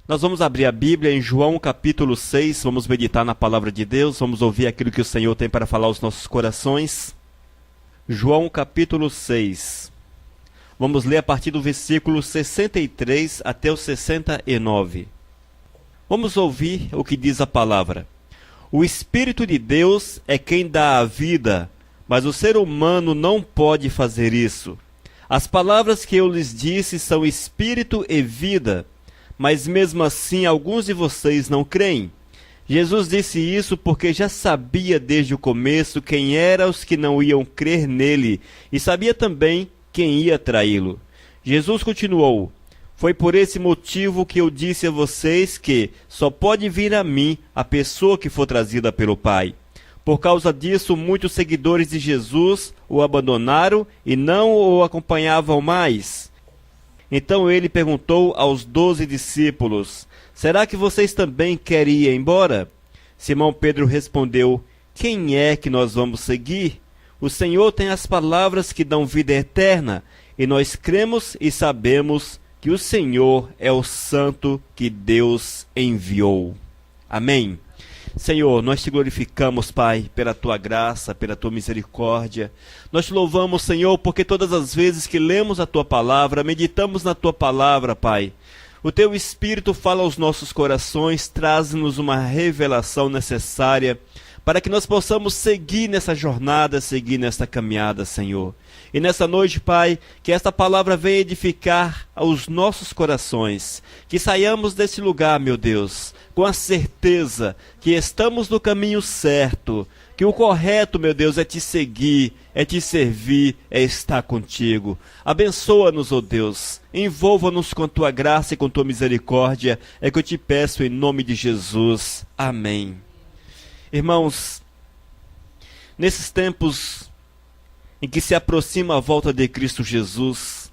Nós vamos abrir a Bíblia em João capítulo 6, vamos meditar na palavra de Deus, vamos ouvir aquilo que o Senhor tem para falar aos nossos corações. João capítulo 6, vamos ler a partir do versículo 63 até o 69. Vamos ouvir o que diz a palavra. O Espírito de Deus é quem dá a vida, mas o ser humano não pode fazer isso. As palavras que eu lhes disse são Espírito e vida, mas mesmo assim alguns de vocês não creem. Jesus disse isso porque já sabia desde o começo quem eram os que não iam crer nele e sabia também quem ia traí-lo. Jesus continuou: foi por esse motivo que eu disse a vocês que só pode vir a mim a pessoa que for trazida pelo Pai. Por causa disso, muitos seguidores de Jesus o abandonaram e não o acompanhavam mais. Então ele perguntou aos 12 discípulos: será que vocês também querem ir embora? Simão Pedro respondeu: quem é que nós vamos seguir? O Senhor tem as palavras que dão vida eterna, e nós cremos e sabemos que o Senhor é o Santo que Deus enviou. Amém. Senhor, nós te glorificamos, Pai, pela Tua graça, pela Tua misericórdia. Nós te louvamos, Senhor, porque todas as vezes que lemos a Tua palavra, meditamos na Tua palavra, Pai, o Teu Espírito fala aos nossos corações, traz-nos uma revelação necessária para que nós possamos seguir nessa jornada, seguir nessa caminhada, Senhor. E nessa noite, Pai, que esta palavra venha edificar os nossos corações, que saiamos desse lugar, meu Deus, com a certeza que estamos no caminho certo, que o correto, meu Deus, é te seguir, é te servir, é estar contigo. Abençoa-nos, ó Deus, envolva-nos com a tua graça e com a tua misericórdia, é que eu te peço em nome de Jesus. Amém. Irmãos, nesses tempos em que se aproxima a volta de Cristo Jesus,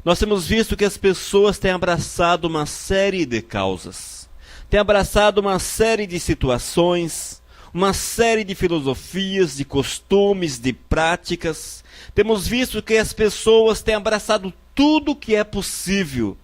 nós temos visto que as pessoas têm abraçado uma série de causas, têm abraçado uma série de situações, uma série de filosofias, de costumes, de práticas. Temos visto que as pessoas têm abraçado tudo o que é possível,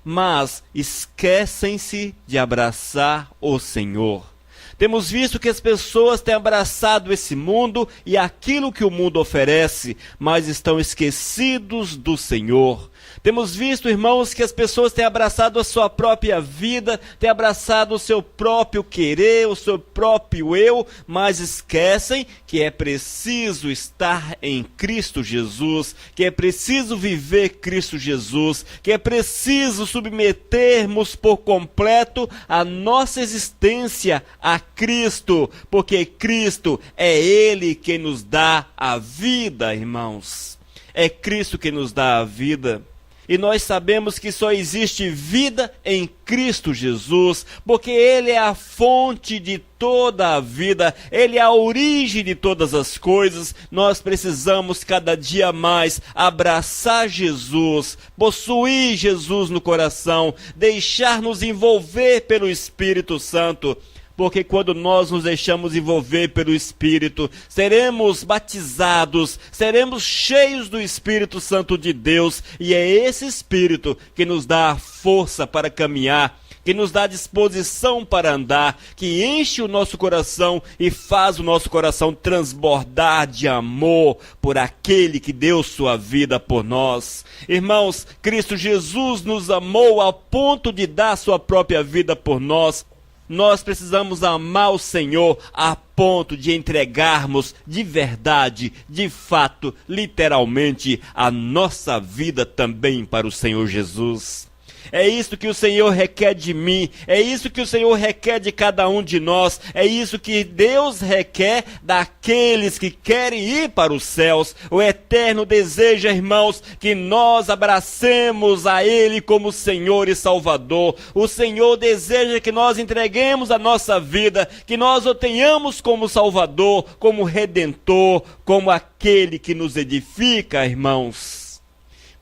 mas esquecem-se de abraçar o Senhor. Temos visto que as pessoas têm abraçado esse mundo e aquilo que o mundo oferece, mas estão esquecidos do Senhor. Temos visto, irmãos, que as pessoas têm abraçado a sua própria vida, têm abraçado o seu próprio querer, o seu próprio eu, mas esquecem que é preciso estar em Cristo Jesus, que é preciso viver Cristo Jesus, que é preciso submetermos por completo a nossa existência a Cristo, porque Cristo é Ele quem nos dá a vida, irmãos. É Cristo quem nos dá a vida. E nós sabemos que só existe vida em Cristo Jesus, porque Ele é a fonte de toda a vida, Ele é a origem de todas as coisas. Nós precisamos cada dia mais abraçar Jesus, possuir Jesus no coração, deixar-nos envolver pelo Espírito Santo. Porque quando nós nos deixamos envolver pelo Espírito, seremos batizados, seremos cheios do Espírito Santo de Deus. E é esse Espírito que nos dá a força para caminhar, que nos dá a disposição para andar, que enche o nosso coração e faz o nosso coração transbordar de amor por aquele que deu sua vida por nós. Irmãos, Cristo Jesus nos amou ao ponto de dar sua própria vida por nós. Nós precisamos amar o Senhor a ponto de entregarmos de verdade, de fato, literalmente, a nossa vida também para o Senhor Jesus. É isso que o Senhor requer de mim, é isso que o Senhor requer de cada um de nós, é isso que Deus requer daqueles que querem ir para os céus. O eterno deseja, irmãos, que nós abracemos a Ele como Senhor e Salvador. O Senhor deseja que nós entreguemos a nossa vida, que nós o tenhamos como Salvador, como Redentor, como aquele que nos edifica, irmãos.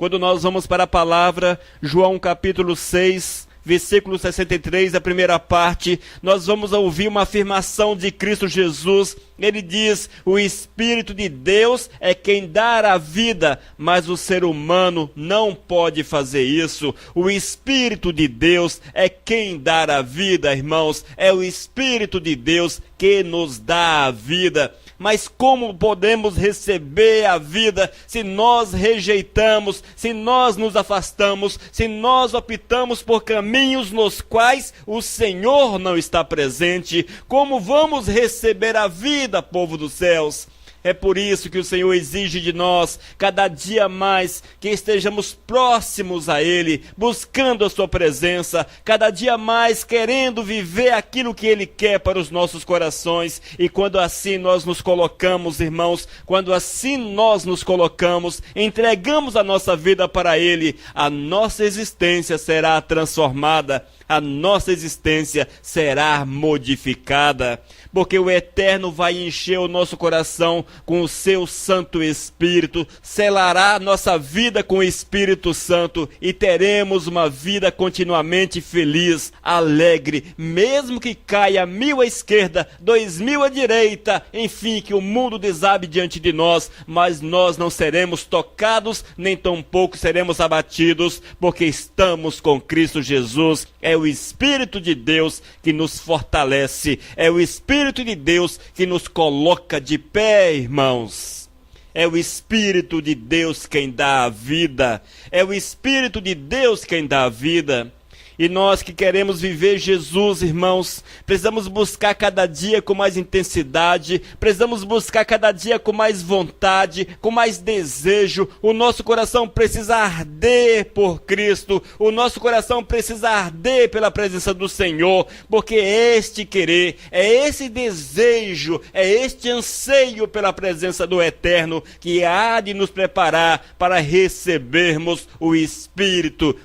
Quando nós vamos para a palavra, João capítulo 6, versículo 63, a primeira parte, nós vamos ouvir uma afirmação de Cristo Jesus. Ele diz: o Espírito de Deus é quem dá a vida, mas o ser humano não pode fazer isso. O Espírito de Deus é quem dá a vida, irmãos. É o Espírito de Deus que nos dá a vida. Mas como podemos receber a vida se nós rejeitamos, se nós nos afastamos, se nós optamos por caminhos nos quais o Senhor não está presente? Como vamos receber a vida, povo dos céus? É por isso que o Senhor exige de nós, cada dia mais, que estejamos próximos a Ele, buscando a Sua presença, cada dia mais querendo viver aquilo que Ele quer para os nossos corações. E quando assim nós nos colocamos, irmãos, quando assim nós nos colocamos, entregamos a nossa vida para Ele, a nossa existência será transformada, a nossa existência será modificada, porque o Eterno vai encher o nosso coração com o seu Santo Espírito, selará nossa vida com o Espírito Santo e teremos uma vida continuamente feliz, alegre, mesmo que caia 1000 à esquerda, 2000 à direita, enfim, que o mundo desabe diante de nós, mas nós não seremos tocados, nem tampouco seremos abatidos, porque estamos com Cristo Jesus. É o Espírito de Deus que nos fortalece, é o Espírito de Deus que nos coloca de pé, irmãos. É o Espírito de Deus quem dá a vida, é o Espírito de Deus quem dá a vida. E nós que queremos viver Jesus, irmãos, precisamos buscar cada dia com mais intensidade, precisamos buscar cada dia com mais vontade, com mais desejo. O nosso coração precisa arder por Cristo, o nosso coração precisa arder pela presença do Senhor, porque é este querer, é esse desejo, é este anseio pela presença do Eterno que há de nos preparar para recebermos o Espírito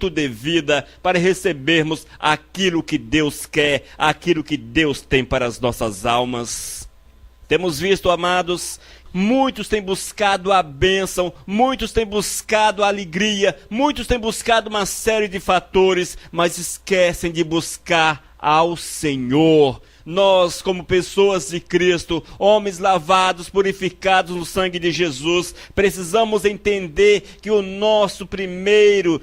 de vida, para recebermos aquilo que Deus quer, aquilo que Deus tem para as nossas almas. Temos visto, amados, muitos têm buscado a bênção, muitos têm buscado a alegria, muitos têm buscado uma série de fatores, mas esquecem de buscar ao Senhor. Nós, como pessoas de Cristo, homens lavados, purificados no sangue de Jesus, precisamos entender que o nosso primeiro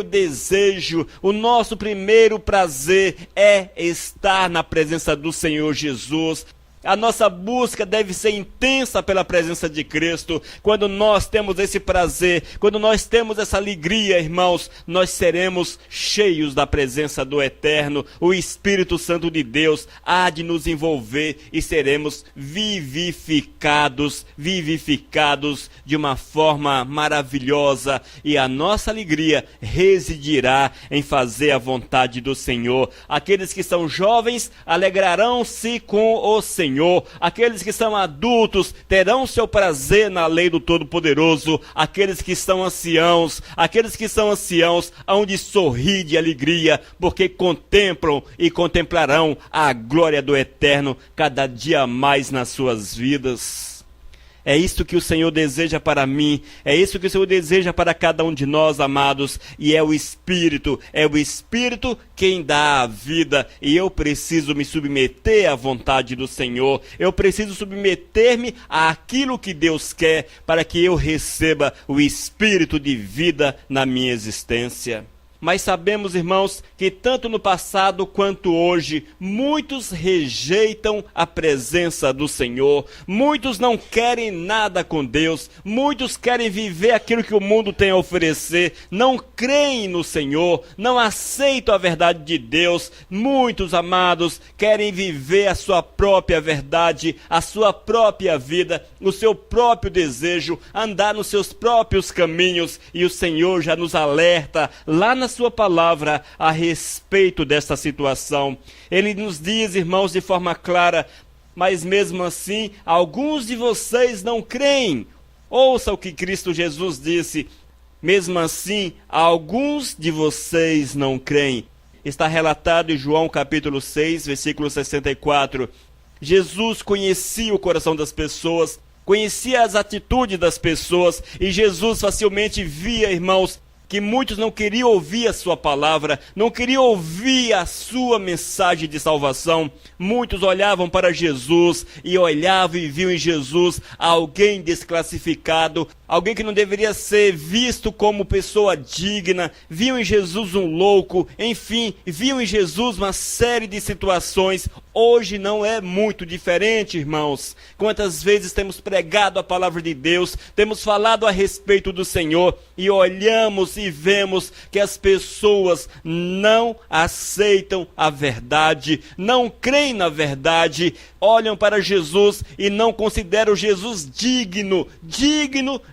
desejo, o nosso primeiro prazer é estar na presença do Senhor Jesus. A nossa busca deve ser intensa pela presença de Cristo. Quando nós temos esse prazer, quando nós temos essa alegria, irmãos, nós seremos cheios da presença do Eterno. O Espírito Santo de Deus há de nos envolver e seremos vivificados de uma forma maravilhosa. E a nossa alegria residirá em fazer a vontade do Senhor. Aqueles que são jovens alegrarão-se com o Senhor. Aqueles que são adultos terão seu prazer na lei do Todo-Poderoso. Aqueles que são anciãos hão de sorrir de alegria, porque contemplam e contemplarão a glória do Eterno cada dia mais nas suas vidas. É isso que o Senhor deseja para mim, é isso que o Senhor deseja para cada um de nós, amados, e é o Espírito quem dá a vida, e eu preciso me submeter à vontade do Senhor, eu preciso submeter-me àquilo que Deus quer, para que eu receba o Espírito de vida na minha existência. Mas sabemos, irmãos, que tanto no passado quanto hoje, muitos rejeitam a presença do Senhor, muitos não querem nada com Deus, muitos querem viver aquilo que o mundo tem a oferecer, não creem no Senhor, não aceitam a verdade de Deus. Muitos, amados, querem viver a sua própria verdade, a sua própria vida, o seu próprio desejo, andar nos seus próprios caminhos, e o Senhor já nos alerta lá na sua palavra a respeito desta situação. Ele nos diz, irmãos, de forma clara: mas mesmo assim, alguns de vocês não creem. Ouça o que Cristo Jesus disse: mesmo assim, alguns de vocês não creem. Está relatado em João capítulo 6, versículo 64. Jesus conhecia o coração das pessoas, conhecia as atitudes das pessoas, e Jesus facilmente via, irmãos, que muitos não queriam ouvir a sua palavra, não queriam ouvir a sua mensagem de salvação. Muitos olhavam para Jesus e olhavam e viam em Jesus alguém desclassificado, alguém que não deveria ser visto como pessoa digna, viam em Jesus um louco, enfim, viam em Jesus uma série de situações. Hoje não é muito diferente, irmãos. Quantas vezes temos pregado a palavra de Deus, temos falado a respeito do Senhor e olhamos e vemos que as pessoas não aceitam a verdade, não creem na verdade, olham para Jesus e não consideram Jesus digno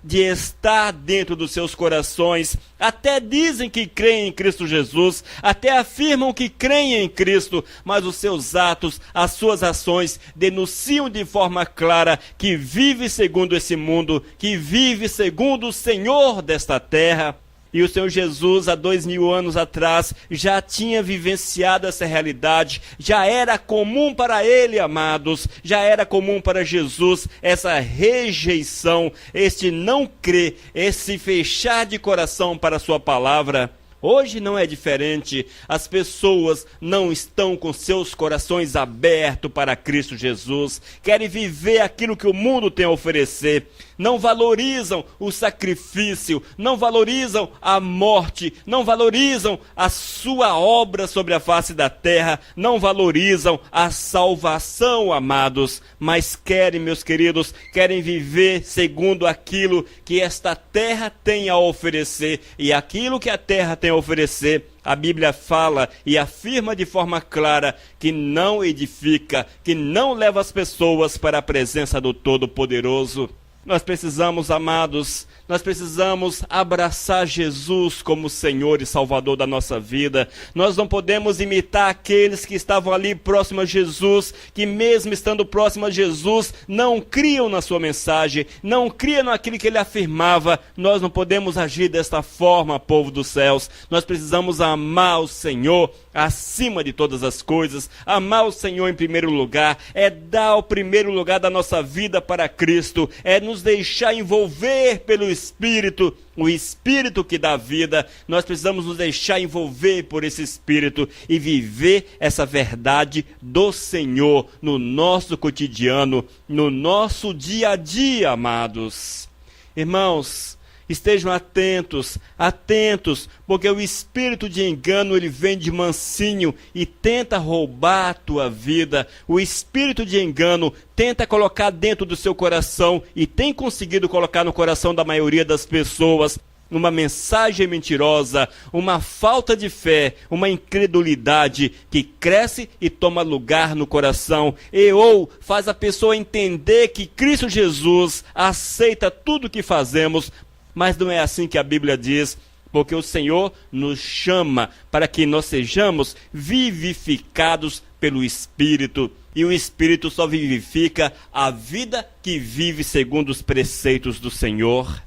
de estar dentro dos seus corações. Até dizem que creem em Cristo Jesus, até afirmam que creem em Cristo, mas os seus atos, as suas ações denunciam de forma clara que vive segundo esse mundo, que vive segundo o Senhor desta terra. E o Senhor Jesus, há 2000 anos atrás, já tinha vivenciado essa realidade, já era comum para ele, amados, já era comum para Jesus essa rejeição, este não crer, esse fechar de coração para a sua palavra. Hoje não é diferente, as pessoas não estão com seus corações abertos para Cristo Jesus, querem viver aquilo que o mundo tem a oferecer, não valorizam o sacrifício, não valorizam a morte, não valorizam a sua obra sobre a face da terra, não valorizam a salvação, amados, mas querem, meus queridos, querem viver segundo aquilo que esta terra tem a oferecer, e aquilo que a terra tem a oferecer, a Bíblia fala e afirma de forma clara que não edifica, que não leva as pessoas para a presença do Todo-Poderoso. Nós precisamos, amados, nós precisamos abraçar Jesus como Senhor e Salvador da nossa vida. Nós não podemos imitar aqueles que estavam ali próximo a Jesus, que mesmo estando próximo a Jesus, não criam na sua mensagem, não criam naquilo que ele afirmava. Nós não podemos agir desta forma, povo dos céus. Nós precisamos amar o Senhor acima de todas as coisas, amar o Senhor em primeiro lugar, é dar o primeiro lugar da nossa vida para Cristo, é nos deixar envolver pelo Espírito, o Espírito que dá vida. Nós precisamos nos deixar envolver por esse Espírito e viver essa verdade do Senhor no nosso cotidiano, no nosso dia a dia, amados. Irmãos, estejam atentos, porque o espírito de engano, ele vem de mansinho e tenta roubar a tua vida. O espírito de engano tenta colocar dentro do seu coração e tem conseguido colocar no coração da maioria das pessoas uma mensagem mentirosa, uma falta de fé, uma incredulidade que cresce e toma lugar no coração, ou faz a pessoa entender que Cristo Jesus aceita tudo o que fazemos. Mas não é assim que a Bíblia diz, porque o Senhor nos chama para que nós sejamos vivificados pelo Espírito. E o Espírito só vivifica a vida que vive segundo os preceitos do Senhor.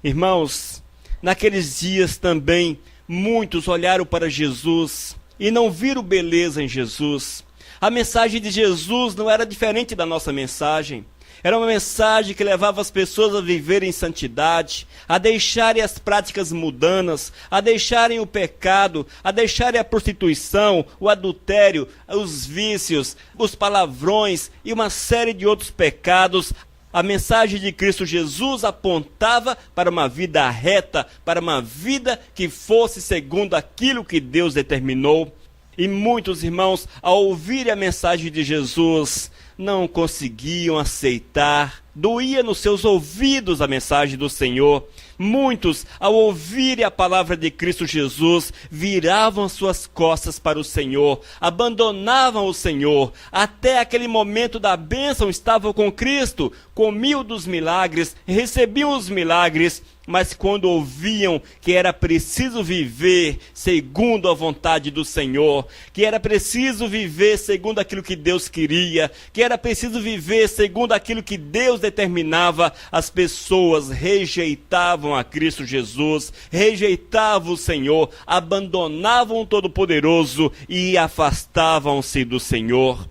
Irmãos, naqueles dias também, muitos olharam para Jesus e não viram beleza em Jesus. A mensagem de Jesus não era diferente da nossa mensagem. Era uma mensagem que levava as pessoas a viverem em santidade, a deixarem as práticas mundanas, a deixarem o pecado, a deixarem a prostituição, o adultério, os vícios, os palavrões e uma série de outros pecados. A mensagem de Cristo Jesus apontava para uma vida reta, para uma vida que fosse segundo aquilo que Deus determinou. E muitos irmãos, ao ouvir a mensagem de Jesus, não conseguiam aceitar, doía nos seus ouvidos a mensagem do Senhor. Muitos, ao ouvirem a palavra de Cristo Jesus, viravam suas costas para o Senhor, abandonavam o Senhor. Até aquele momento da bênção estavam com Cristo, comiam dos milagres, recebiam os milagres, mas quando ouviam que era preciso viver segundo a vontade do Senhor, que era preciso viver segundo aquilo que Deus queria, que era preciso viver segundo aquilo que Deus determinava, as pessoas rejeitavam a Cristo Jesus, rejeitavam o Senhor, abandonavam o Todo-Poderoso e afastavam-se do Senhor.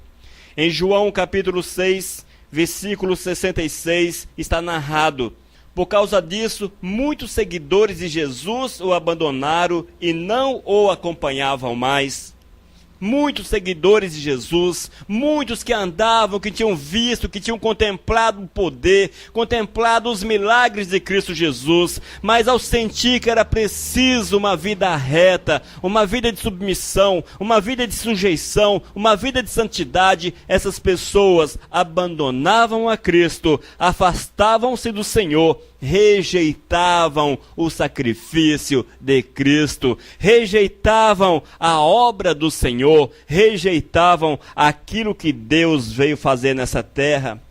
Em João capítulo 6, versículo 66, está narrado: Por causa disso, muitos seguidores de Jesus o abandonaram e não o acompanhavam mais. Muitos seguidores de Jesus, muitos que andavam, que tinham visto, que tinham contemplado o poder, contemplado os milagres de Cristo Jesus, mas ao sentir que era preciso uma vida reta, uma vida de submissão, uma vida de sujeição, uma vida de santidade, essas pessoas abandonavam a Cristo, afastavam-se do Senhor, rejeitavam o sacrifício de Cristo, rejeitavam a obra do Senhor, rejeitavam aquilo que Deus veio fazer nessa terra.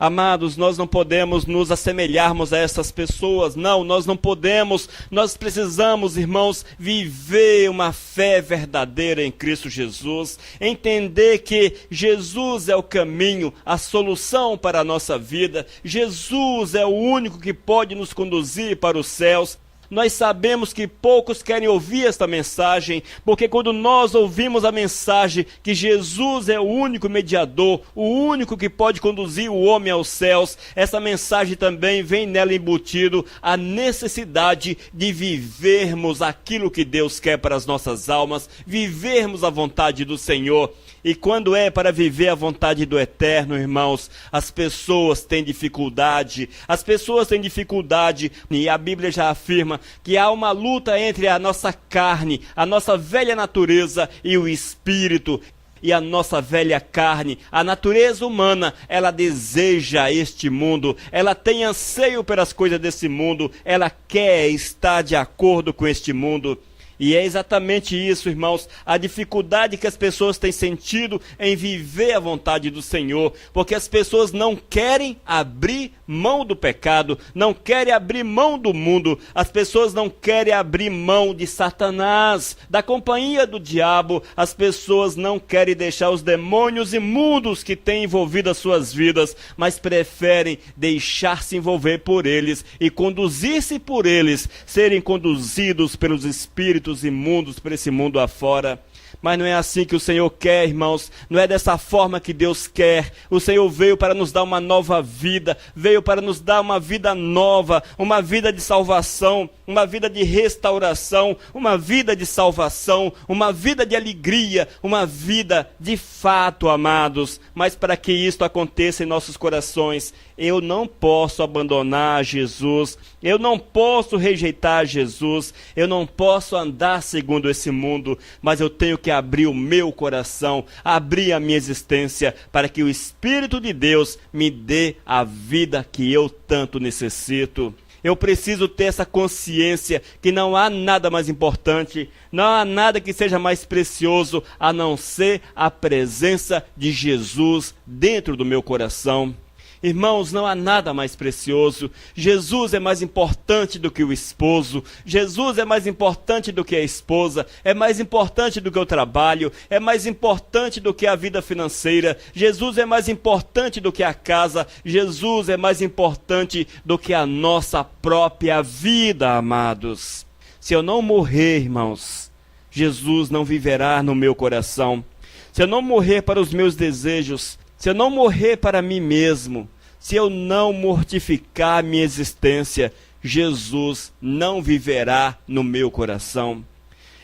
Amados, nós não podemos nos assemelharmos a essas pessoas, não, nós não podemos, nós precisamos, irmãos, viver uma fé verdadeira em Cristo Jesus, entender que Jesus é o caminho, a solução para a nossa vida, Jesus é o único que pode nos conduzir para os céus. Nós sabemos que poucos querem ouvir esta mensagem, porque quando nós ouvimos a mensagem que Jesus é o único mediador, o único que pode conduzir o homem aos céus, essa mensagem também vem nela embutido a necessidade de vivermos aquilo que Deus quer para as nossas almas, vivermos a vontade do Senhor. E quando é para viver a vontade do Eterno, irmãos, as pessoas têm dificuldade, e a Bíblia já afirma que há uma luta entre a nossa carne, a nossa velha natureza e o Espírito. E a nossa velha carne, a natureza humana, ela deseja este mundo, ela tem anseio pelas coisas desse mundo, ela quer estar de acordo com este mundo. E é exatamente isso, irmãos, a dificuldade que as pessoas têm sentido em viver a vontade do Senhor, porque as pessoas não querem abrir mão do pecado, não querem abrir mão do mundo, as pessoas não querem abrir mão de Satanás, da companhia do diabo, as pessoas não querem deixar os demônios imundos que têm envolvido as suas vidas, mas preferem deixar-se envolver por eles e conduzir-se por eles, serem conduzidos pelos espíritos imundos para esse mundo afora. Mas não é assim que o Senhor quer, irmãos, não é dessa forma que Deus quer. O Senhor veio para nos dar uma nova vida, veio para nos dar uma vida nova, uma vida de salvação, uma vida de restauração, uma vida de salvação, uma vida de alegria, uma vida de fato, amados. Mas para que isto aconteça em nossos corações, eu não posso abandonar Jesus, eu não posso rejeitar Jesus, eu não posso andar segundo esse mundo, mas eu tenho que abrir o meu coração, abrir a minha existência, para que o Espírito de Deus me dê a vida que eu tanto necessito. Eu preciso ter essa consciência que não há nada mais importante, não há nada que seja mais precioso a não ser a presença de Jesus dentro do meu coração. Irmãos, não há nada mais precioso. Jesus é mais importante do que o esposo. Jesus é mais importante do que a esposa. É mais importante do que o trabalho. É mais importante do que a vida financeira. Jesus é mais importante do que a casa. Jesus é mais importante do que a nossa própria vida, amados. Se eu não morrer, irmãos, Jesus não viverá no meu coração. Se eu não morrer para os meus desejos, se eu não morrer para mim mesmo, se eu não mortificar a minha existência, Jesus não viverá no meu coração.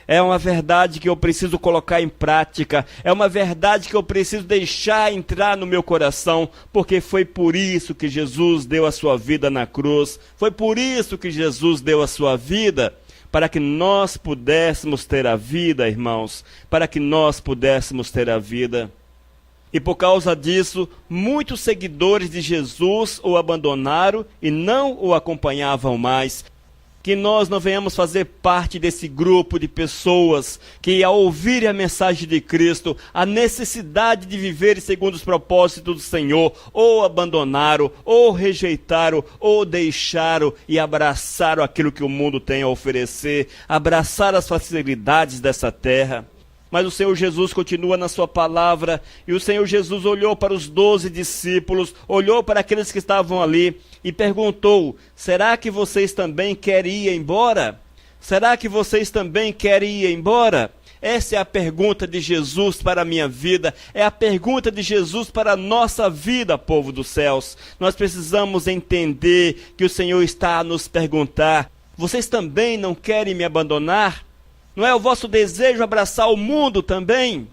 É uma verdade que eu preciso colocar em prática, é uma verdade que eu preciso deixar entrar no meu coração, porque foi por isso que Jesus deu a sua vida na cruz, foi por isso que Jesus deu a sua vida, para que nós pudéssemos ter a vida, irmãos, para que nós pudéssemos ter a vida. E por causa disso, muitos seguidores de Jesus o abandonaram e não o acompanhavam mais. Que nós não venhamos fazer parte desse grupo de pessoas que, ao ouvirem a mensagem de Cristo, a necessidade de viver segundo os propósitos do Senhor, ou abandonaram, ou rejeitaram, ou deixaram e abraçaram aquilo que o mundo tem a oferecer, abraçaram as facilidades dessa terra. Mas o Senhor Jesus continua na sua palavra, e o Senhor Jesus olhou para os 12 discípulos, olhou para aqueles que estavam ali e perguntou: será que vocês também querem ir embora? Será que vocês também querem ir embora? Essa é a pergunta de Jesus para a minha vida, é a pergunta de Jesus para a nossa vida, povo dos céus. Nós precisamos entender que o Senhor está a nos perguntar: vocês também não querem me abandonar? Não é o vosso desejo abraçar o mundo também?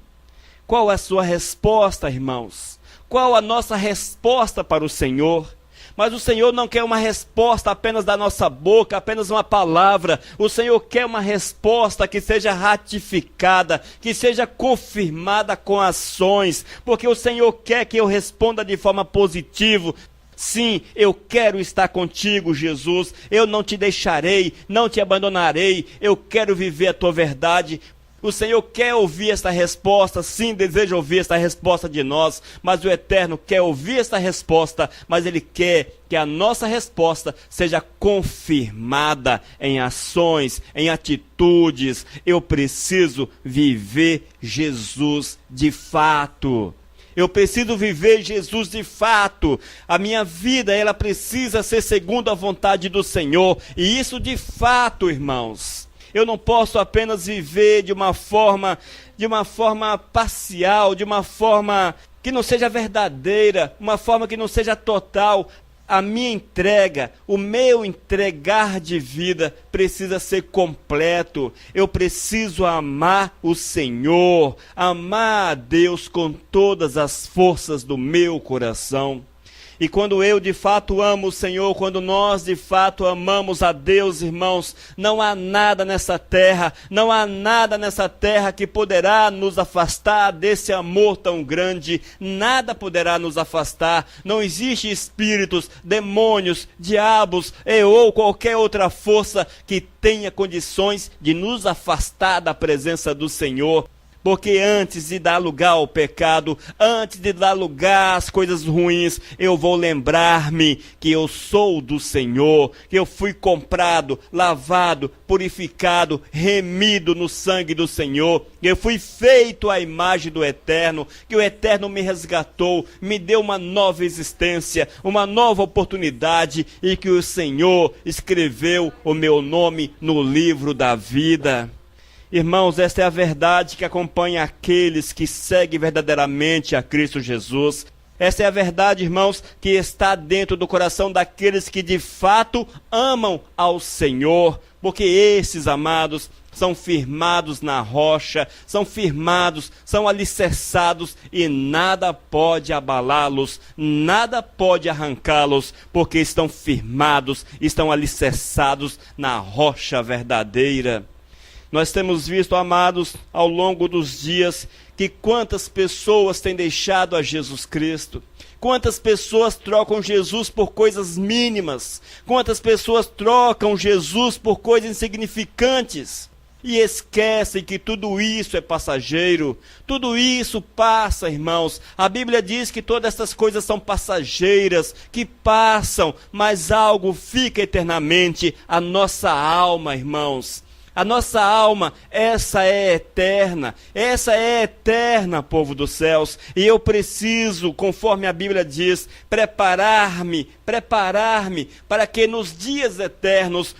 Qual é a sua resposta, irmãos? Qual a nossa resposta para o Senhor? Mas o Senhor não quer uma resposta apenas da nossa boca, apenas uma palavra. O Senhor quer uma resposta que seja ratificada, que seja confirmada com ações, porque o Senhor quer que eu responda de forma positiva. Sim, eu quero estar contigo, Jesus. Eu não te deixarei, não te abandonarei. Eu quero viver a tua verdade. O Senhor quer ouvir esta resposta, sim, deseja ouvir esta resposta de nós, mas o Eterno quer ouvir esta resposta, mas Ele quer que a nossa resposta seja confirmada em ações, em atitudes. Eu preciso viver Jesus de fato. Eu preciso viver Jesus de fato. A minha vida, ela precisa ser segundo a vontade do Senhor, e isso de fato, irmãos. Eu não posso apenas viver de uma forma parcial, de uma forma que não seja verdadeira, uma forma que não seja total. A minha entrega, o meu entregar de vida precisa ser completo. Eu preciso amar o Senhor, amar a Deus com todas as forças do meu coração. E quando eu de fato amo o Senhor, quando nós de fato amamos a Deus, irmãos, não há nada nessa terra, não há nada nessa terra que poderá nos afastar desse amor tão grande. Nada poderá nos afastar. Não existe espíritos, demônios, diabos ou qualquer outra força que tenha condições de nos afastar da presença do Senhor. Porque antes de dar lugar ao pecado, antes de dar lugar às coisas ruins, eu vou lembrar-me que eu sou do Senhor, que eu fui comprado, lavado, purificado, remido no sangue do Senhor, que eu fui feito à imagem do Eterno, que o Eterno me resgatou, me deu uma nova existência, uma nova oportunidade, e que o Senhor escreveu o meu nome no livro da vida. Irmãos, esta é a verdade que acompanha aqueles que seguem verdadeiramente a Cristo Jesus. Esta é a verdade, irmãos, que está dentro do coração daqueles que de fato amam ao Senhor, porque esses, amados, são firmados na rocha, são firmados, são alicerçados, e nada pode abalá-los, nada pode arrancá-los, porque estão firmados, estão alicerçados na rocha verdadeira. Nós temos visto, amados, ao longo dos dias, que quantas pessoas têm deixado a Jesus Cristo, quantas pessoas trocam Jesus por coisas mínimas, quantas pessoas trocam Jesus por coisas insignificantes, e esquecem que tudo isso é passageiro, tudo isso passa, irmãos. A Bíblia diz que todas essas coisas são passageiras, que passam, mas algo fica eternamente: a nossa alma, irmãos. A nossa alma, essa é eterna, povo dos céus. E eu preciso, conforme a Bíblia diz, preparar-me para que nos dias eternos,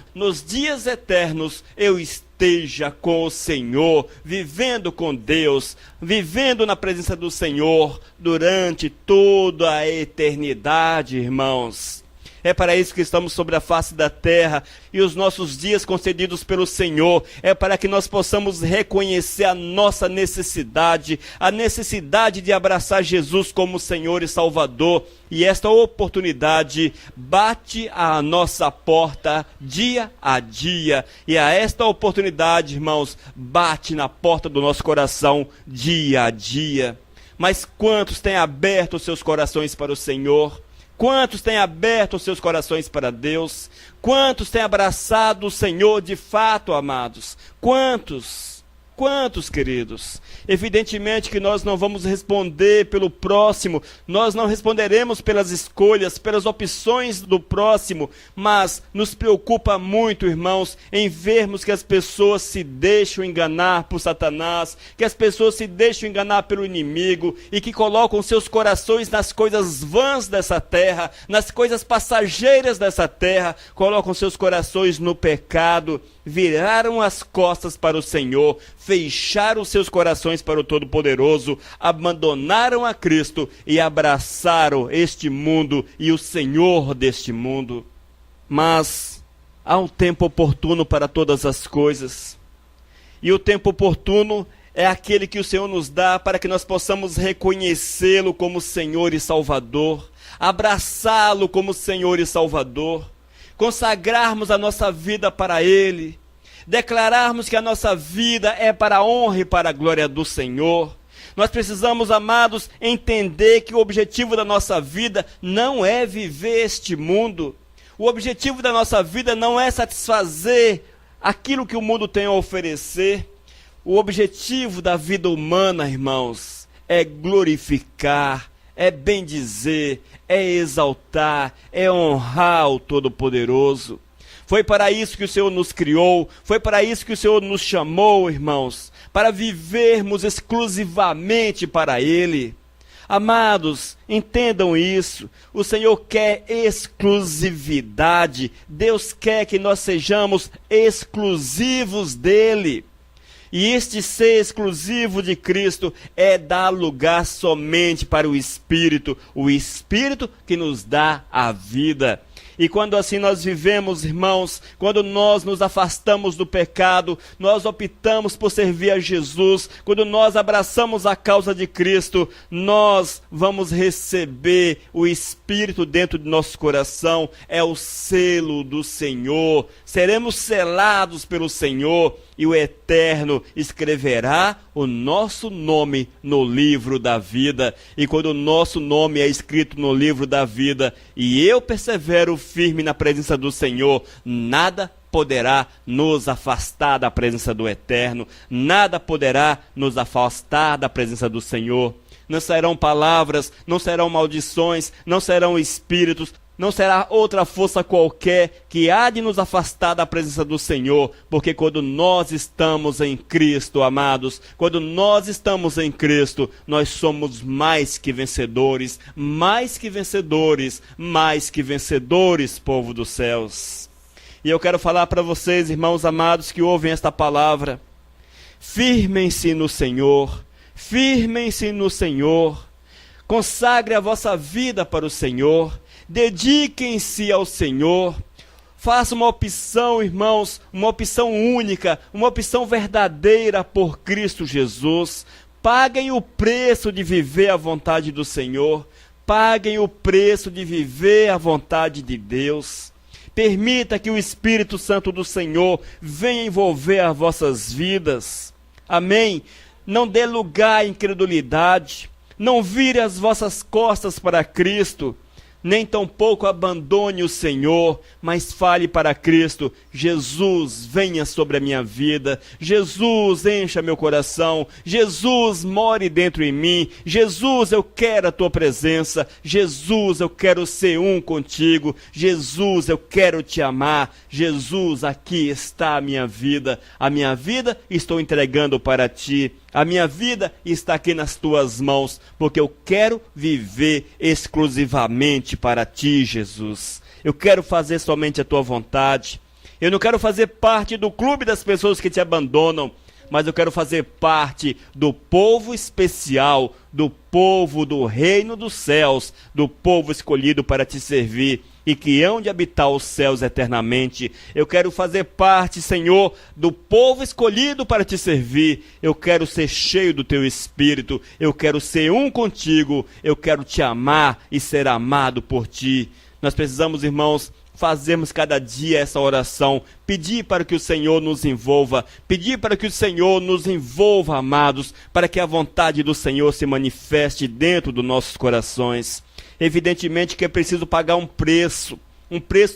eu esteja com o Senhor, vivendo com Deus, vivendo na presença do Senhor durante toda a eternidade, irmãos. É para isso que estamos sobre a face da terra, e os nossos dias concedidos pelo Senhor é para que nós possamos reconhecer a nossa necessidade, a necessidade de abraçar Jesus como Senhor e Salvador. E esta oportunidade bate à nossa porta dia a dia, e a esta oportunidade, irmãos, bate na porta do nosso coração dia a dia. Mas quantos têm aberto os seus corações para o Senhor? Quantos têm aberto os seus corações para Deus? Quantos têm abraçado o Senhor de fato, amados? Quantos? Quantos, queridos? Evidentemente que nós não vamos responder pelo próximo, nós não responderemos pelas escolhas, pelas opções do próximo, mas nos preocupa muito, irmãos, em vermos que as pessoas se deixam enganar por Satanás, que as pessoas se deixam enganar pelo inimigo e que colocam seus corações nas coisas vãs dessa terra, nas coisas passageiras dessa terra, colocam seus corações no pecado. viraram as costas para o Senhor, fecharam seus corações para o Todo-Poderoso, abandonaram a Cristo e abraçaram este mundo e o Senhor deste mundo. Mas há um tempo oportuno para todas as coisas. E o tempo oportuno é aquele que o Senhor nos dá para que nós possamos reconhecê-lo como Senhor e Salvador, abraçá-lo como Senhor e Salvador, consagrarmos a nossa vida para Ele, declararmos que a nossa vida é para a honra e para a glória do Senhor. Nós precisamos, amados, entender que o objetivo da nossa vida não é viver este mundo. O objetivo da nossa vida não é satisfazer aquilo que o mundo tem a oferecer. O objetivo da vida humana, irmãos, é glorificar, é bendizer, é exaltar, é honrar o Todo-Poderoso. Foi para isso que o Senhor nos criou, foi para isso que o Senhor nos chamou, irmãos, para vivermos exclusivamente para Ele. Amados, entendam isso, o Senhor quer exclusividade, Deus quer que nós sejamos exclusivos dEle. E este ser exclusivo de Cristo é dar lugar somente para o Espírito que nos dá a vida. E quando assim nós vivemos, irmãos, quando nós nos afastamos do pecado, nós optamos por servir a Jesus, quando nós abraçamos a causa de Cristo, nós vamos receber o Espírito dentro de nosso coração, é o selo do Senhor, seremos selados pelo Senhor, e o Eterno escreverá o nosso nome no livro da vida. E quando o nosso nome é escrito no livro da vida, e eu persevero firme na presença do Senhor, nada poderá nos afastar da presença do Eterno, nada poderá nos afastar da presença do Senhor. Não serão palavras, não serão maldições, não serão espíritos, não será outra força qualquer que há de nos afastar da presença do Senhor, porque quando nós estamos em Cristo, amados, quando nós estamos em Cristo, nós somos mais que vencedores, mais que vencedores, mais que vencedores, povo dos céus. E eu quero falar para vocês, irmãos amados, que ouvem esta palavra, firmem-se no Senhor, firmem-se no Senhor, consagre a vossa vida para o Senhor, dediquem-se ao Senhor, façam uma opção, irmãos, uma opção única, uma opção verdadeira por Cristo Jesus. Paguem o preço de viver a vontade do Senhor, paguem o preço de viver a vontade de Deus. Permita que o Espírito Santo do Senhor venha envolver as vossas vidas. Amém? Não dê lugar à incredulidade, não vire as vossas costas para Cristo, nem tampouco abandone o Senhor, mas fale para Cristo: Jesus, venha sobre a minha vida, Jesus, encha meu coração, Jesus, more dentro em mim, Jesus, eu quero a tua presença, Jesus, eu quero ser um contigo, Jesus, eu quero te amar, Jesus, aqui está a minha vida estou entregando para ti. A minha vida está aqui nas tuas mãos, porque eu quero viver exclusivamente para ti, Jesus. Eu quero fazer somente a tua vontade. Eu não quero fazer parte do clube das pessoas que te abandonam, mas eu quero fazer parte do povo especial, do povo do reino dos céus, do povo escolhido para te servir e que hão de habitar os céus eternamente. Eu quero fazer parte, Senhor, do povo escolhido para te servir. Eu quero ser cheio do teu Espírito, eu quero ser um contigo, eu quero te amar e ser amado por ti. Nós precisamos, irmãos, fazermos cada dia essa oração, pedir para que o Senhor nos envolva, pedir para que o Senhor nos envolva, amados, para que a vontade do Senhor se manifeste dentro dos nossos corações. Evidentemente que é preciso pagar um preço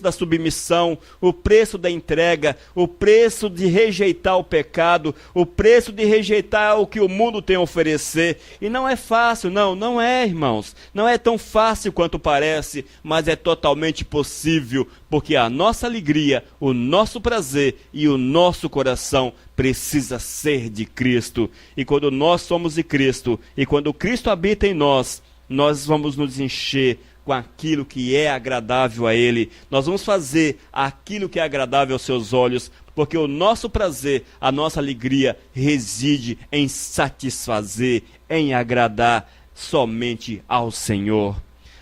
da submissão, o preço da entrega, o preço de rejeitar o pecado, o preço de rejeitar o que o mundo tem a oferecer. E não é fácil, não é, irmãos. Não é tão fácil quanto parece, mas é totalmente possível, porque a nossa alegria, o nosso prazer e o nosso coração precisa ser de Cristo. E quando nós somos de Cristo, e quando Cristo habita em nós, nós vamos nos encher com aquilo que é agradável a Ele. Nós vamos fazer aquilo que é agradável aos seus olhos, porque o nosso prazer, a nossa alegria reside em satisfazer, em agradar somente ao Senhor.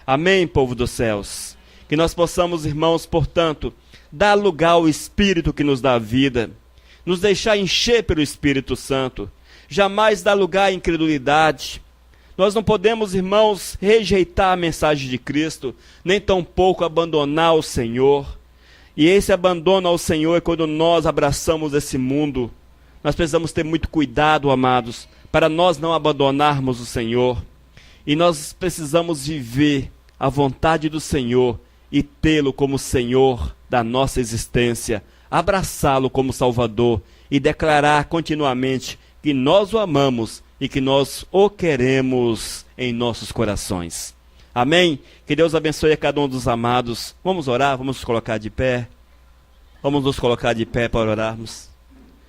Amém, povo dos céus? Que nós possamos, irmãos, portanto, dar lugar ao Espírito que nos dá vida, nos deixar encher pelo Espírito Santo, jamais dar lugar à incredulidade. Nós não podemos, irmãos, rejeitar a mensagem de Cristo, nem tampouco abandonar o Senhor. E esse abandono ao Senhor é quando nós abraçamos esse mundo. Nós precisamos ter muito cuidado, amados, para nós não abandonarmos o Senhor. E nós precisamos viver a vontade do Senhor e tê-lo como Senhor da nossa existência, abraçá-lo como Salvador e declarar continuamente que nós o amamos e que nós o queremos em nossos corações. Amém? Que Deus abençoe a cada um dos amados. Vamos orar, vamos nos colocar de pé. Vamos nos colocar de pé para orarmos.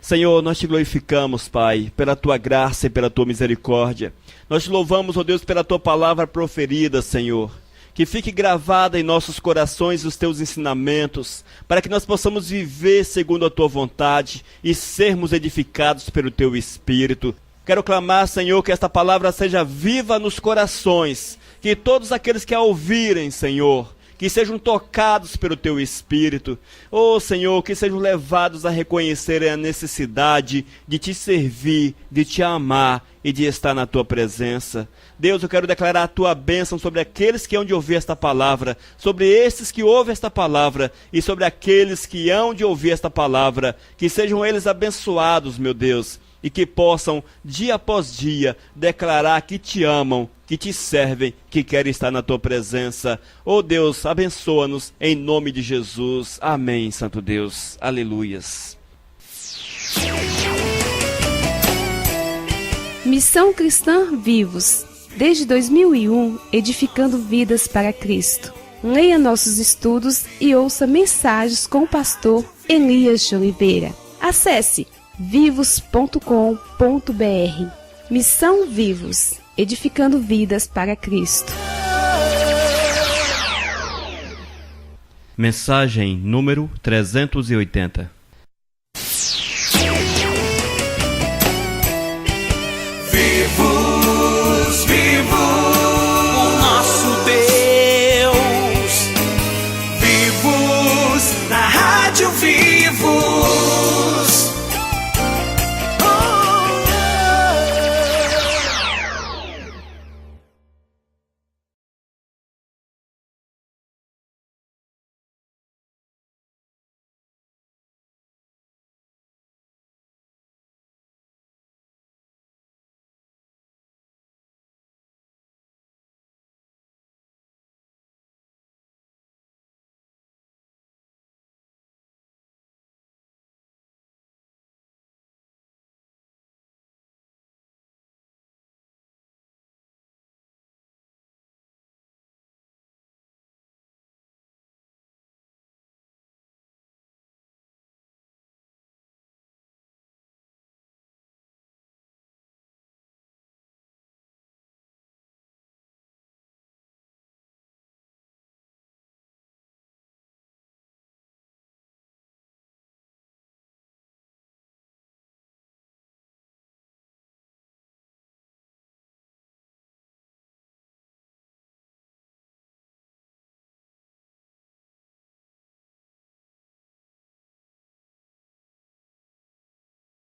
Senhor, nós te glorificamos, Pai, pela tua graça e pela tua misericórdia. Nós te louvamos, ó Deus, pela tua palavra proferida, Senhor. Que fique gravada em nossos corações os teus ensinamentos, para que nós possamos viver segundo a tua vontade e sermos edificados pelo teu Espírito. Quero clamar, Senhor, que esta palavra seja viva nos corações, que todos aqueles que a ouvirem, Senhor, que sejam tocados pelo teu Espírito. Oh, Senhor, que sejam levados a reconhecerem a necessidade de te servir, de te amar e de estar na tua presença. Deus, eu quero declarar a tua bênção sobre aqueles que hão de ouvir esta palavra, sobre estes que ouvem esta palavra e sobre aqueles que hão de ouvir esta palavra. Que sejam eles abençoados, meu Deus, e que possam, dia após dia, declarar que te amam, que te servem, que querem estar na tua presença. Oh Deus, abençoa-nos em nome de Jesus. Amém, Santo Deus. Aleluias. Missão Cristã Vivos. Desde 2001, edificando vidas para Cristo. Leia nossos estudos e ouça mensagens com o pastor Elias de Oliveira. Acesse vivos.com.br. Missão Vivos, edificando vidas para Cristo. Mensagem número 380.